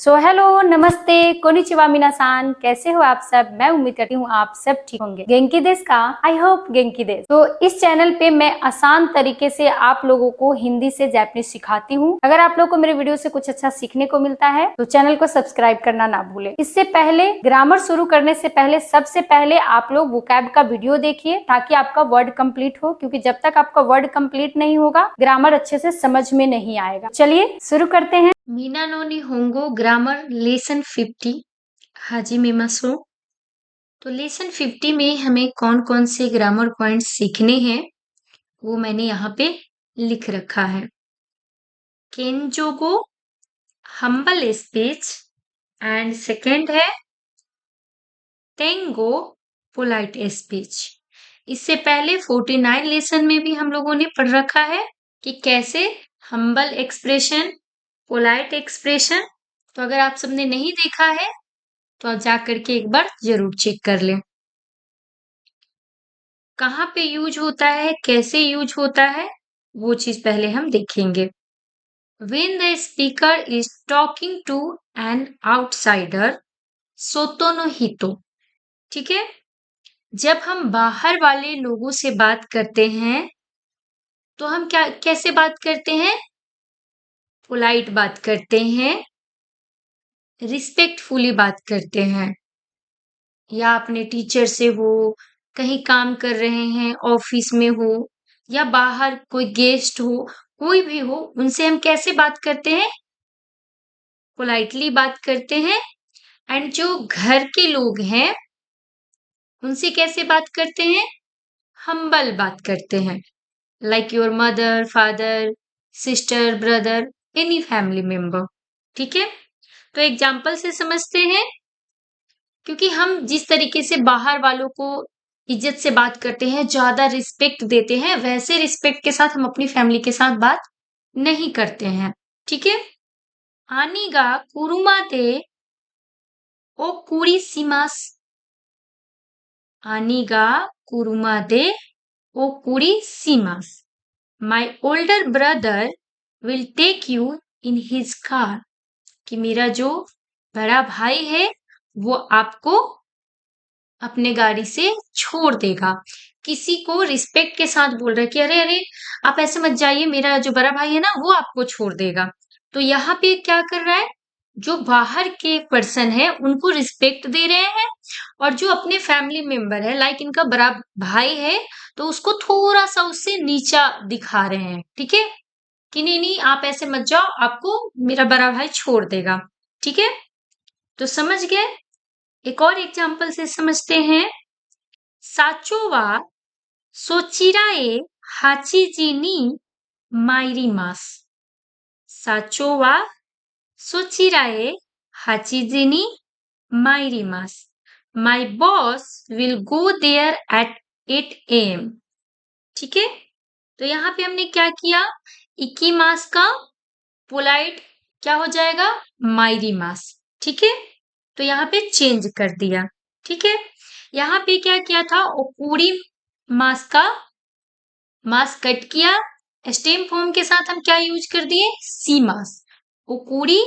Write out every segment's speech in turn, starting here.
Hello, नमस्ते, konnichiwa मिनासान, कैसे हो आप सब। मैं उम्मीद करती हूँ आप सब ठीक होंगे। गेंकी देश का आई होप गेंकी देश। तो इस चैनल पे मैं आसान तरीके से आप लोगों को हिंदी से जापानीज सिखाती हूँ। अगर आप लोगों को मेरे वीडियो से कुछ अच्छा सीखने को मिलता है तो चैनल को सब्सक्राइब करना ना भूले। इससे पहले ग्रामर शुरू करने से पहले सबसे पहले आप लोग वोकैब का वीडियो देखिए ताकि आपका वर्ड कंप्लीट हो, क्योंकि जब तक आपका वर्ड कंप्लीट नहीं होगा ग्रामर अच्छे से समझ में नहीं आएगा। चलिए शुरू करते हैं। मीना नो निहोंगो ग्रामर लेसन 50 हाजी मेमासो। तो लेसन 50 में हमें कौन कौन से ग्रामर पॉइंट्स सीखने हैं वो मैंने यहाँ पे लिख रखा है। केंजोगो हम्बल स्पीच एंड सेकंड है टेंगो पोलाइट स्पीच। इससे पहले 49 लेसन में भी हम लोगों ने पढ़ रखा है कि कैसे हम्बल एक्सप्रेशन, पोलाइट एक्सप्रेशन। तो अगर आप सबने नहीं देखा है तो आप जा करके एक बार जरूर चेक कर लें। कहाँ पे यूज होता है, कैसे यूज होता है, वो चीज पहले हम देखेंगे। When the speaker is talking to an outsider, सोतो नो हितो। ठीक है, जब हम बाहर वाले लोगों से बात करते हैं तो हम कैसे बात करते हैं? पोलाइट बात करते हैं, रिस्पेक्टफुली बात करते हैं। या अपने टीचर से हो, कहीं काम कर रहे हैं, ऑफिस में हो या बाहर कोई गेस्ट हो, कोई भी हो, उनसे हम कैसे बात करते हैं? पोलाइटली बात करते हैं। एंड जो घर के लोग हैं उनसे कैसे बात करते हैं? हम्बल बात करते हैं। Like your mother, father, sister, brother, any family member. ठीक है, तो एग्जाम्पल से समझते हैं। क्योंकि हम जिस तरीके से बाहर वालों को इज्जत से बात करते हैं, ज्यादा रिस्पेक्ट देते हैं, वैसे रिस्पेक्ट के साथ हम अपनी फैमिली के साथ बात नहीं करते हैं। ठीक है, आनीगा कुरुमाते ओ कुरी सीमास। आनीगा कुरुमाते ओ कुरी सीमास। My older brother will take you in his car. कि मेरा जो बड़ा भाई है वो आपको अपने गाड़ी से छोड़ देगा। किसी को रिस्पेक्ट के साथ बोल रहा है कि अरे अरे आप ऐसे मत जाइए, मेरा जो बड़ा भाई है ना वो आपको छोड़ देगा। तो यहाँ पे क्या कर रहा है? जो बाहर के पर्सन है उनको रिस्पेक्ट दे रहे हैं, और जो अपने फैमिली मेंबर है, लाइक इनका बड़ा भाई है, तो उसको थोड़ा सा उससे नीचा दिखा रहे हैं। ठीक है, कि नहीं नहीं आप ऐसे मत जाओ, आपको मेरा बड़ा भाई छोड़ देगा। ठीक है, तो समझ गए। एक और एग्जाम्पल से समझते हैं। साचो वा सोचिराए हाचीजी नी माइरिमास। साचो वा सोचिराए हाचीजी नी माइरिमास। My boss will go there at 8 AM। ठीक है, तो यहाँ पे हमने क्या किया? इकीमास का पोलाइट क्या हो जाएगा? माइरिमास। ठीक है, तो यहाँ पे चेंज कर दिया। ठीक है, यहाँ पे क्या किया था? ओकुरी मास का मास कट किया, स्टेम फॉर्म के साथ हम क्या यूज कर दिए? सी मास। ओकुरी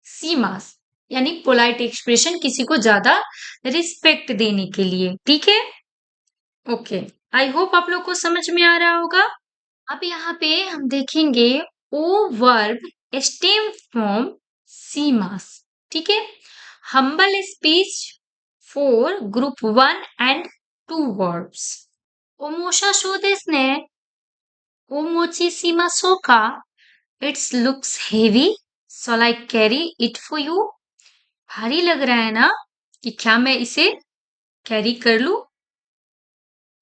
सी मास, यानी पोलाइट एक्सप्रेशन किसी को ज्यादा रिस्पेक्ट देने के लिए। ठीक है, ओके, आई होप आप लोग को समझ में आ रहा होगा। अब यहाँ पे हम देखेंगे ओ वर्ब स्टेम फॉर्म सी मास। ठीक है, humble speech for group 1 and 2 verbs. ओमोशा शो देस ने ओमोची सीमा सोका। It's looks heavy, so I carry it for you. भारी लग रहा है ना, कि क्या मैं इसे कैरी कर लूं?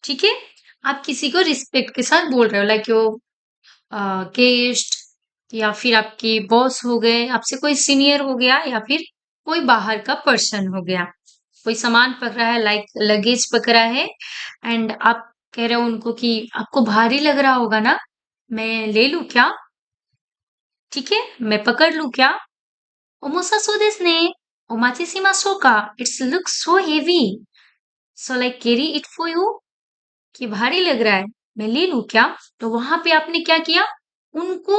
ठीक है, आप किसी को रिस्पेक्ट के साथ बोल रहे हो, लाइक यो गेस्ट, या फिर आपके बॉस हो गए, आपसे कोई सीनियर हो गया, या फिर कोई बाहर का पर्सन हो गया। कोई सामान पकड़ा है, लाइक लगेज पकड़ा है, एंड आप कह रहे हो उनको कि आपको भारी लग रहा होगा ना, मैं ले लूं क्या? ठीक है, मैं पकड़ लूं क्या? ओमोसा सो देस ने ओमाची सीमा सोका। It's look so heavy, so like carry it for you. कि भारी लग रहा है, मैं ले लूं क्या? तो वहां पे आपने क्या किया? उनको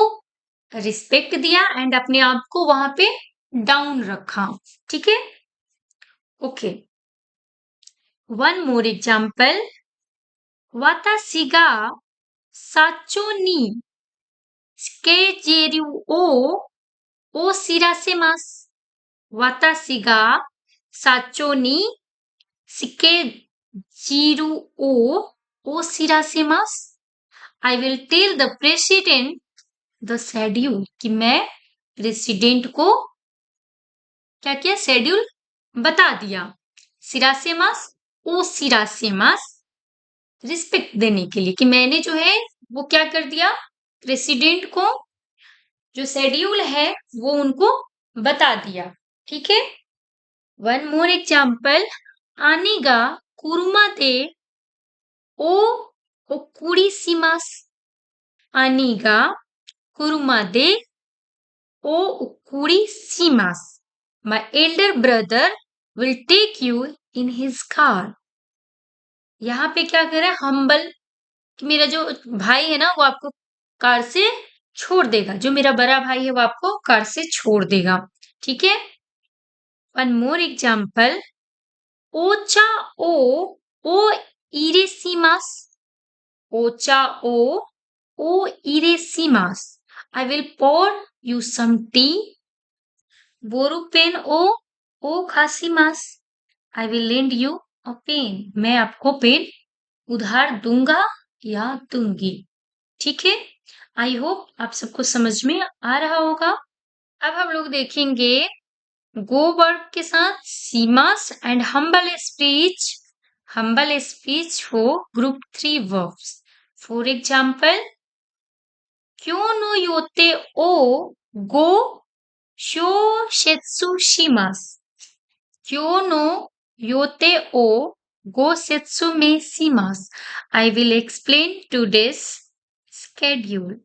रिस्पेक्ट दिया एंड अपने आप को वहां पे डाउन रखा। ठीक है, ओके। वन मोर एग्जाम्पल, वातासी गा साचो नी स्केजेरु ओ शिरासेमास। वातासी गा साचो नी स्केजेरु ओ शिरासेमास। I will tell the president the schedule, कि मैं प्रेसिडेंट को क्या किया, शेड्यूल बता दिया। सिरासेमास ओ सिरासेमास, रिस्पेक्ट देने के लिए, कि मैंने जो है वो क्या कर दिया, प्रेसिडेंट को जो शेड्यूल है वो उनको बता दिया। ठीक है, वन मोर एग्जाम्पल, आनेगा कुरुमा दे ओ ओकुरिसिमास। आनेगा कुरुमा दे ओ ओकुरिसिमास। My elder brother will take you in his car. यहाँ पे क्या कर रहा है, हम्बल, कि मेरा जो भाई है ना वो आपको कार से छोड़ देगा, जो मेरा बड़ा भाई है वो आपको कार से छोड़ देगा। ठीक है, वन मोर एग्जाम्पल, ओचा ओ इरेसिमास। ओचा ओ इरेसिमास। I will pour you some tea. बोरुपेन ओ खासीमास। I will lend you a pen. मैं आपको पेन उधार दूंगा या दूंगी। ठीक है, आई होप आप सबको समझ में आ रहा होगा। अब हम लोग देखेंगे गो वर्ब के साथ Seema's and humble speech. Humble speech हो ग्रुप 3 वर्ब्स। फॉर एग्जाम्पल, क्यों नो योते ओ गो शो शेत्सु शिमास। क्यों नो योते ओ गो सेत्सु में Seema's. I will explain today's schedule.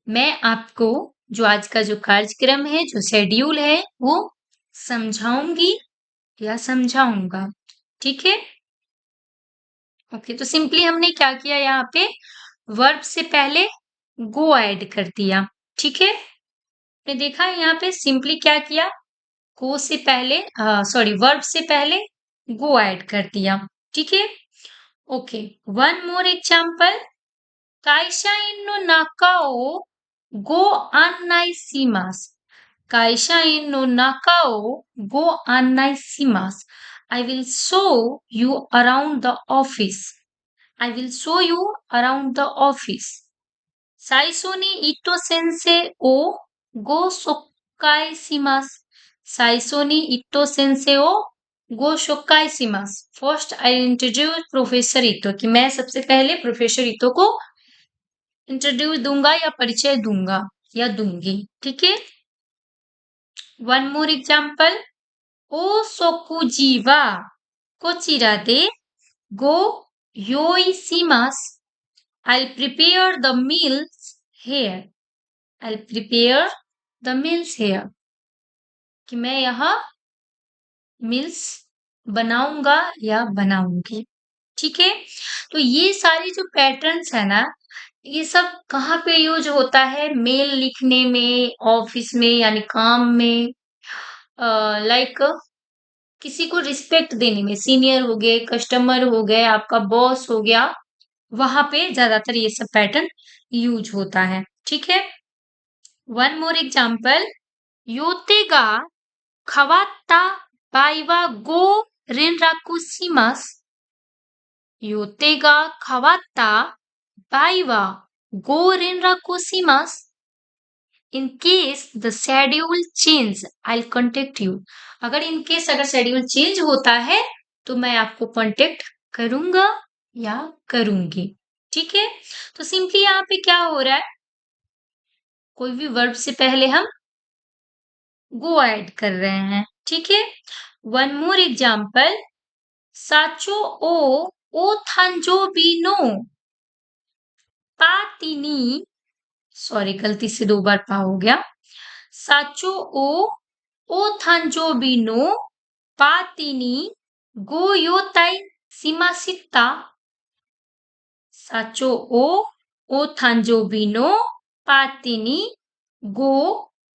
मैं आपको जो आज का जो कार्यक्रम है, जो शेड्यूल है, वो समझाऊंगी या समझाऊंगा। ठीक है, ओके। तो सिंपली हमने क्या किया, यहाँ पे वर्ब से पहले गो ऐड कर दिया। ठीक है, आपने देखा यहाँ पे सिंपली क्या किया, गो से पहले सॉरी वर्ब से पहले गो ऐड कर दिया। ठीक है, ओके। वन मोर एग्जाम्पल, काइशा इन्नो नाकाओ गो आन्नाइसिमास। काइशा इन्नो नाकाओ गो आन्नाइसिमास। I will show you around the office. I will show you around the office. साइसो नी इटो सेंसे ओ गो शोक्काइसिमास। साइसो नी इटो सेंसे ओ गो शोक्काइसिमास। First I introduce professor Ito, कि मैं सबसे पहले प्रोफेसर इटो को इंट्रोड्यूस दूंगा या परिचय दूंगा या दूंगी। ठीक है, वन मोर एग्जाम्पल, ओ सोकुजीवा कोचिरा दे गो योइसिमास। I'll prepare the meals here. I'll prepare the meals here. कि मैं यहाँ मील्स बनाऊंगा या बनाऊंगी। ठीक है, तो ये सारी जो पैटर्न्स है ना, ये सब कहाँ पे यूज होता है, मेल लिखने में, ऑफिस में, यानी काम में, लाइक किसी को रिस्पेक्ट देने में, सीनियर हो गए, कस्टमर हो गए, आपका बॉस हो गया, वहां पे ज्यादातर ये सब पैटर्न यूज होता है। ठीक है, वन मोर एग्जाम्पल, योतेगा खवाता बाइवा गो रेनराकुशिमास। योतेगा खवाता बाइवा गो रेनराकुशिमास। In case the schedule change I will contact you. अगर इन केस अगर शेड्यूल चेंज होता है तो मैं आपको कॉन्टेक्ट करूंगा या करूंगी। ठीक है, तो सिंपली यहाँ पे क्या हो रहा है, कोई भी वर्ब से पहले हम गो ऐड कर रहे हैं। ठीक है, वन मोर एग्जाम्पल, साचो ओ थांजो बीनो पातिनी। सॉरी, गलती से 2 बार पा हो गया। साचो ओ थांजो बीनो पातिनी गो योताई सिमासिता। साचो ओ थांजो बीनो पातिनी गो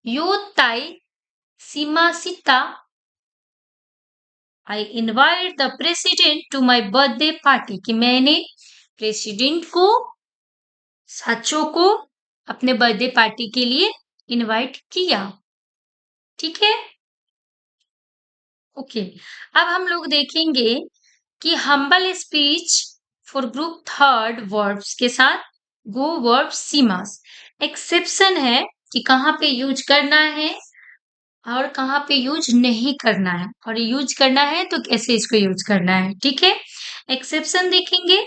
योताई सीमासिता, I invite the president to my birthday party, कि मैंने प्रेसिडेंट को, साचो को अपने बर्थडे पार्टी के लिए इनवाइट किया। ठीक है, ओके। अब हम लोग देखेंगे कि humble speech for group third verbs के साथ गो वर्ब सीमास। एक्सेप्शन है कि कहाँ पे यूज करना है और कहाँ पे यूज नहीं करना है, और यूज करना है तो कैसे इसको यूज करना है। ठीक है, एक्सेप्शन देखेंगे।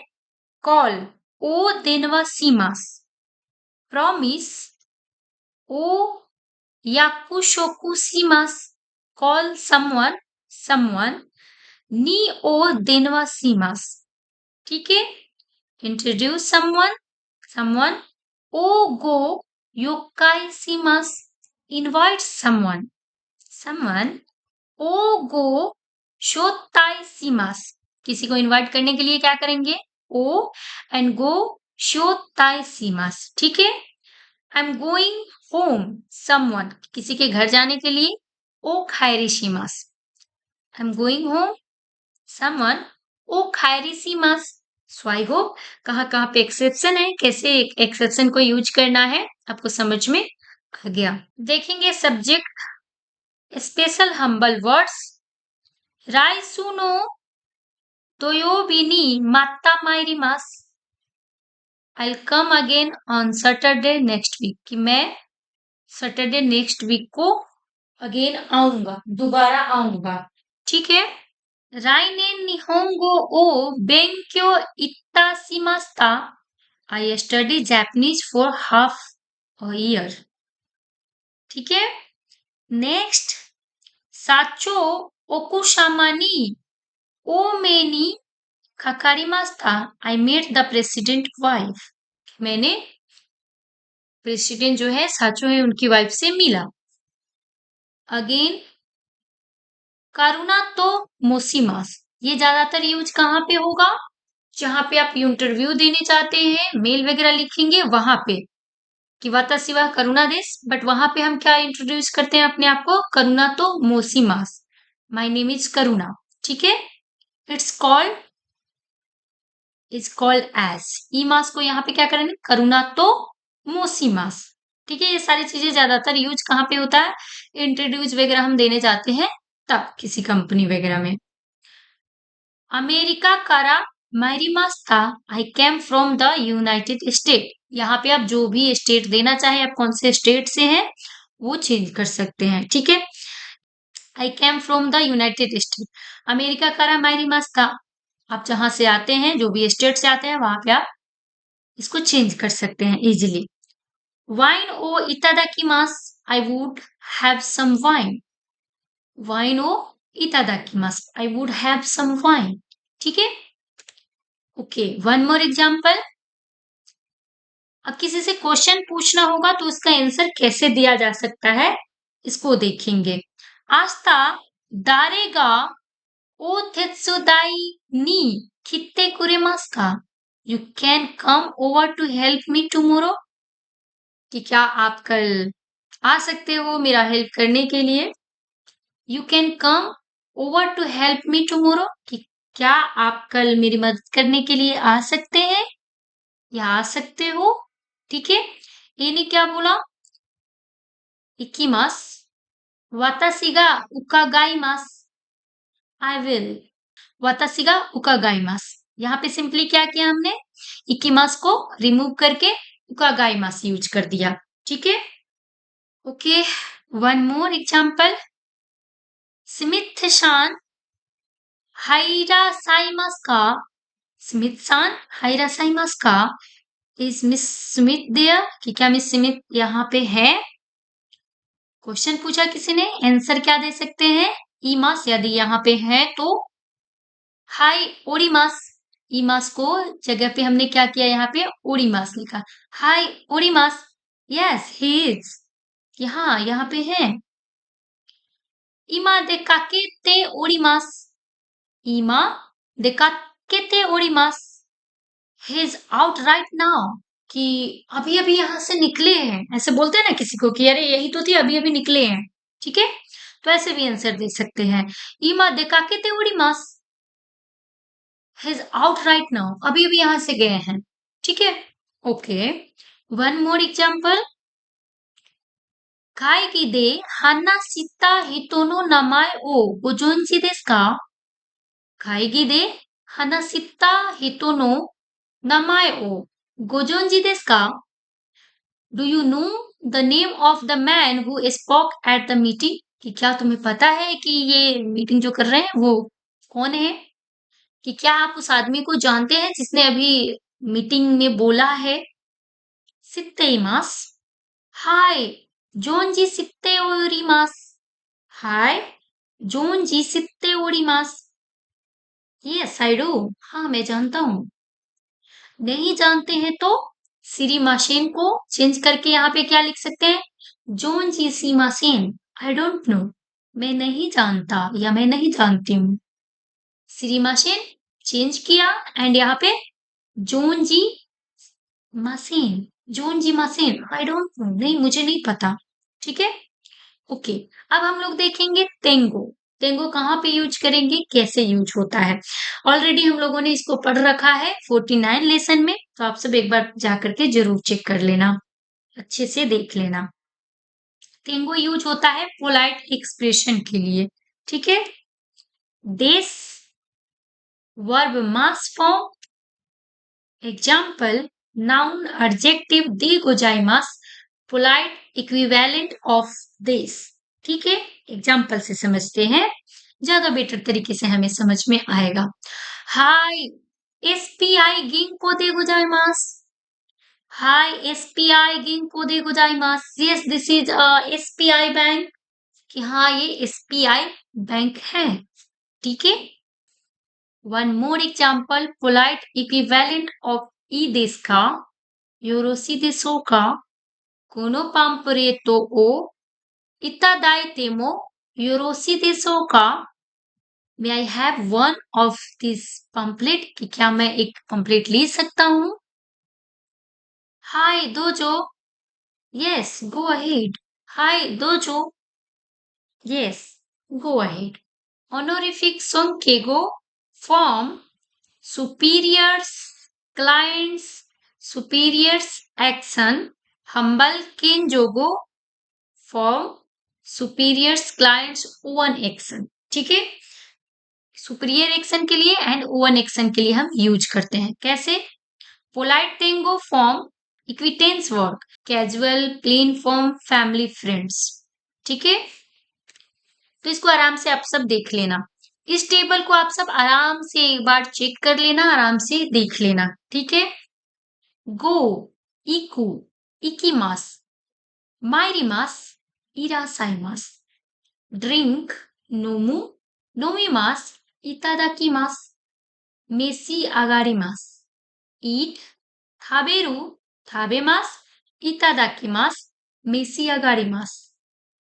कॉल ओ देनवा सीमास, प्रॉमिस ओ याकुशोकु सीमास, कॉल समवन नी ओ देनवा सीमास। ठीक है, इंट्रोड्यूस समवन ओ गो योकाई सीमास, इनवाइट समवन ओ गो शोताई सीमास। किसी को इनवाइट करने के लिए क्या करेंगे, ओ एंड गो शोताई सीमास। ठीक है, I am going home someone, किसी के घर जाने के लिए ओ खायरी सीमास। I am going home someone ओ खायरी सीमास। सो आई होप कहाँ पे एक्सेप्शन है, कैसे एक्सेप्शन को यूज करना है, आपको समझ में आ गया। देखेंगे सब्जेक्ट स्पेशल हम्बल वर्ड्स। राइसुनो तोयोबिनी मात्ता माइरिमास, I come again on Saturday next week, कि मैं सैटरडे नेक्स्ट वीक को अगेन आऊंगा, दोबारा आऊंगा। ठीक है, राइने निहोंगो ओ बेंक्यो इत्ताशिमास्ता, I study Japanese for half a year. ठीक है, नेक्स्ट साचो ओकुशामानी ओ मेनी खकारिमास्ता, I met the president wife, मैंने प्रेसिडेंट जो है साचो है उनकी वाइफ से मिला। अगेन करुणा तो मोसीमास, ये ज्यादातर यूज कहाँ पे होगा, जहां पे आप इंटरव्यू देने जाते हैं, मेल वगैरह लिखेंगे वहां पे, कि वातासी वा करुणा देश, बट वहां पे हम क्या इंट्रोड्यूस करते हैं अपने आप को, करुणा तो मोसीमास, माय नेम इज करुणा। ठीक है, इट्स कॉल्ड एज ईमास को यहाँ पे क्या करेंगे, करुणा तो मोसीमास। ठीक है, ये सारी चीजें ज्यादातर यूज कहाँ पे होता है, इंट्रोड्यूस वगैरह हम देने जाते हैं तब, किसी कंपनी वगैरह में। अमेरिका कारा मैरीमास्ता, I came from the United State, यहाँ पे आप जो भी स्टेट देना चाहे, आप कौन से स्टेट से हैं वो चेंज कर सकते हैं। ठीक है, I came from the United State, America कारा मैरीमास्ता, आप जहां से आते हैं, जो भी स्टेट से आते हैं वहां पे आप इसको चेंज कर सकते हैं इजिली। वाइन ओ इतादाकिमास, I would have some wine, wine ओ इतादाकिमास, I would have some wine. ठीक है, ओके, वन मोर एग्जाम्पल। अब किसी से क्वेश्चन पूछना होगा तो उसका आंसर कैसे दिया जा सकता है, इसको देखेंगे। आस्ता दारेगा ओ तेत्सुदाई नी कित्ते कुरेमास का, you can come over to help me tomorrow, कि क्या आप कल आ सकते हो मेरा हेल्प करने के लिए। You can come over to help me tomorrow, कि क्या आप कल मेरी मदद करने के लिए आ सकते हैं या आ सकते हो। ठीक है, इन्हें क्या बोला, इकिमास, वातासी गा उकागाइमास, आई विल, वातासी गा उकागाइमास। यहाँ पे सिंपली क्या किया हमने, इकिमास को रिमूव करके उकागाइमास यूज कर दिया। ठीक है, okay, one more example. Smith शान हाइरा साइमास का, स्मिथ सान हाइरा साइमास का, इज मिस स्मिथ देयर, कि क्या मिस स्मिथ यहाँ पे है। क्वेश्चन पूछा किसी ने, आंसर क्या दे सकते हैं, ईमास, यदि यहाँ पे है तो हाई ओरिमास, ईमास को जगह पे हमने क्या किया, यहाँ पे ओरिमास लिखा, हाई ओरिमास, यस ही इज, यहाँ पे है। इमा देकाकेते ओरिमास, इमा देकाकेते ओरिमास, he is out right now, कि अभी अभी यहाँ से निकले हैं, ऐसे बोलते हैं ना किसी को कि अरे यही तो थी, अभी अभी निकले हैं। ठीक है, तो ऐसे भी आंसर दे सकते हैं। इमा देकाकेते ओरिमास, he is out right now, अभी अभी यहाँ से गए हैं। ठीक है, ओके। वन मोर एग्जाम्पल, काइगी दे हाना सिता हितो नो नामाए ओ गोजोन्शी देसु का? काइगी दे हाना सिता हितो नो नामाए ओ गोजोन्शी देसु का? Do you know the name of the man who spoke at the meeting? कि क्या तुम्हें पता है कि ये मीटिंग जो कर रहे हैं वो कौन है? कि क्या आप उस आदमी को जानते हैं जिसने अभी मीटिंग में बोला है? सित्तेइमास, हाय जोनजी सित्ते ओरिमास, हाय जोनजी सित्ते ओरिमास। यस आई डू, हाँ मैं जानता हूँ। नहीं जानते हैं तो सिरिमाशेन को चेंज करके यहाँ पे क्या लिख सकते हैं? जोन जी सीमासेन, आई डोंट नो, मैं नहीं जानता या मैं नहीं जानती हूँ। सिरिमाशेन चेंज किया एंड यहाँ पे जोन जी मासेन, जोन जी मासेन, आई डोंट नो, नहीं मुझे नहीं पता। ठीक है, ओके। अब हम लोग देखेंगे तेंगो। तेंगो कहाँ पे यूज करेंगे, कैसे यूज होता है? ऑलरेडी हम लोगों ने इसको पढ़ रखा है 49 लेसन में, तो आप सब एक बार जा करके जरूर चेक कर लेना, अच्छे से देख लेना। तेंगो यूज होता है पोलाइट एक्सप्रेशन के लिए। ठीक है, देस वर्ब मास फॉर्म, एग्जाम्पल नाउन एडजेक्टिव दे गोजाइमास, पोलाइट इक्विवेलेंट ऑफ दिस। ठीक है, एग्जाम्पल से समझते हैं, ज्यादा बेटर तरीके से हमें समझ में आएगा। हाय एसपीआई गिंको दे गोजाइमास, हाय एसपीआई गिंको दे गोजाइमास। Yes this is SPI bank, कि हाँ ये एसपीआई बैंक है। ठीक है, one more example, polite equivalent of ई देश का, योरोसी देशों का, कोनो पाम्परेतो ओ इतादाइतेमो योरोसी देशों का। May I have one of this pamphlet, कि क्या मैं एक पम्पलेट ले सकता हूँ? हाय दोजो, यस गो अहेड, हाय दोजो, yes go ahead. Honorific sonkego form superiors, clients, superiors action, humble kenjogo form superiors clients one action। ठीक है, सुपीरियर एक्शन के लिए एंड ओवन एक्शन के लिए हम यूज करते हैं। कैसे? पोलाइट तेंगो form equivalence work, casual plain form family friends. ठीक है, तो इसको आराम से आप सब देख लेना। इस टेबल को आप सब आराम से एक बार चेक कर लेना, आराम से देख लेना। ठीक है, गो इकू इकीमास, माइरिमास इरासाइमास, ड्रिंक नोमु नोमिमास इतादाकिमास, मेसी आगारिमास, ईट थाबेरु थाबेमास इतादाकिमास, मेसी आगारिमास,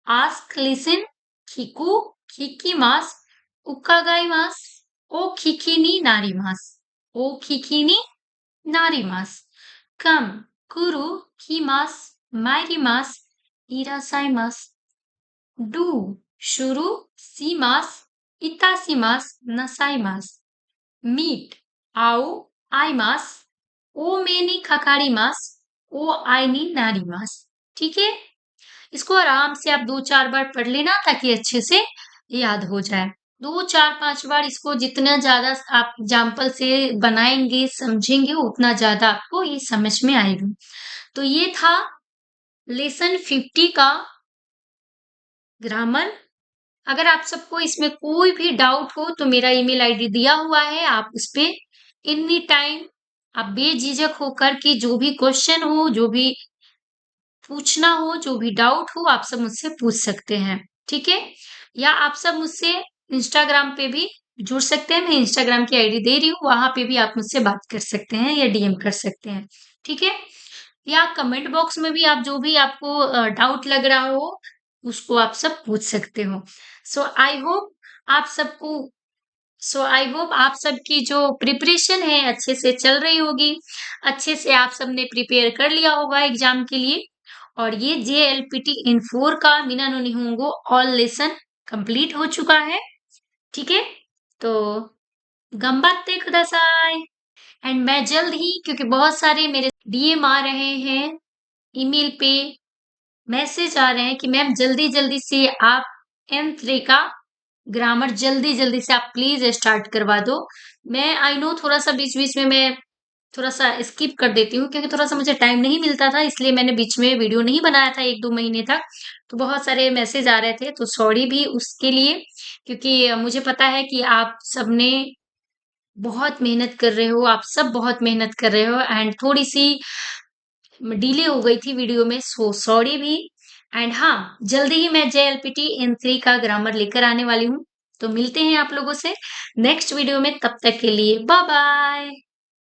आस्क लिसन किकू किकीमास उकागाइमास, ओ किकीになります。お聞きになります。come 来る来ます。参ります。いらっしゃいます。do するします。いたします。なさいます。meet 会う会います。お目にかかります。お会いになります。ठीक है, इसको आराम से आप 2-4 बार पढ़ लेना ताकि अच्छे से याद हो जाए। 2-4-5 बार इसको जितना ज्यादा आप एग्जाम्पल से बनाएंगे समझेंगे उतना ज्यादा आपको ये समझ में आएगी। तो ये था लेसन 50 का ग्रामर। अगर आप सबको इसमें कोई भी डाउट हो तो मेरा ईमेल आईडी दिया हुआ है, आप उस पे एनी टाइम आप बेझिझक होकर कि जो भी क्वेश्चन हो, जो भी पूछना हो, जो भी डाउट हो, आप सब मुझसे पूछ सकते हैं। ठीक है, या आप सब मुझसे इंस्टाग्राम पे भी जुड़ सकते हैं, मैं इंस्टाग्राम की आईडी दे रही हूँ, वहां पे भी आप मुझसे बात कर सकते हैं या डीएम कर सकते हैं। ठीक है, या कमेंट बॉक्स में भी आप जो भी आपको डाउट लग रहा हो उसको आप सब पूछ सकते हो। सो आई होप आप सबको आई होप आप सबकी जो प्रिपरेशन है अच्छे से चल रही होगी, अच्छे से आप सबने प्रिपेयर कर लिया होगा एग्जाम के लिए। और ये JLPT इन 4 का मीना नो निहोंगो ऑल लेसन कंप्लीट हो चुका है। ठीक है, तो गंबाते कुदासाई। एंड मैं जल्द ही, क्योंकि बहुत सारे मेरे डीएम आ रहे हैं, ईमेल पे मैसेज आ रहे हैं कि मैम जल्दी जल्दी से आप M3 का ग्रामर जल्दी जल्दी से आप प्लीज स्टार्ट करवा दो। मैं आई नो थोड़ा सा बीच बीच में मैं थोड़ा सा स्किप कर देती हूँ, क्योंकि थोड़ा सा मुझे टाइम नहीं मिलता था, इसलिए मैंने बीच में वीडियो नहीं बनाया था 1-2 महीने तक। तो बहुत सारे मैसेज आ रहे थे, तो सॉरी भी उसके लिए, क्योंकि मुझे पता है कि आप सबने बहुत मेहनत कर रहे हो, आप सब बहुत मेहनत कर रहे हो, एंड थोड़ी सी डिले हो गई थी वीडियो में, सो सॉरी भी। एंड हाँ, जल्दी ही मैं JLPT N3 का ग्रामर लेकर आने वाली हूँ। तो मिलते हैं आप लोगों से नेक्स्ट वीडियो में, तब तक के लिए बाय बाय।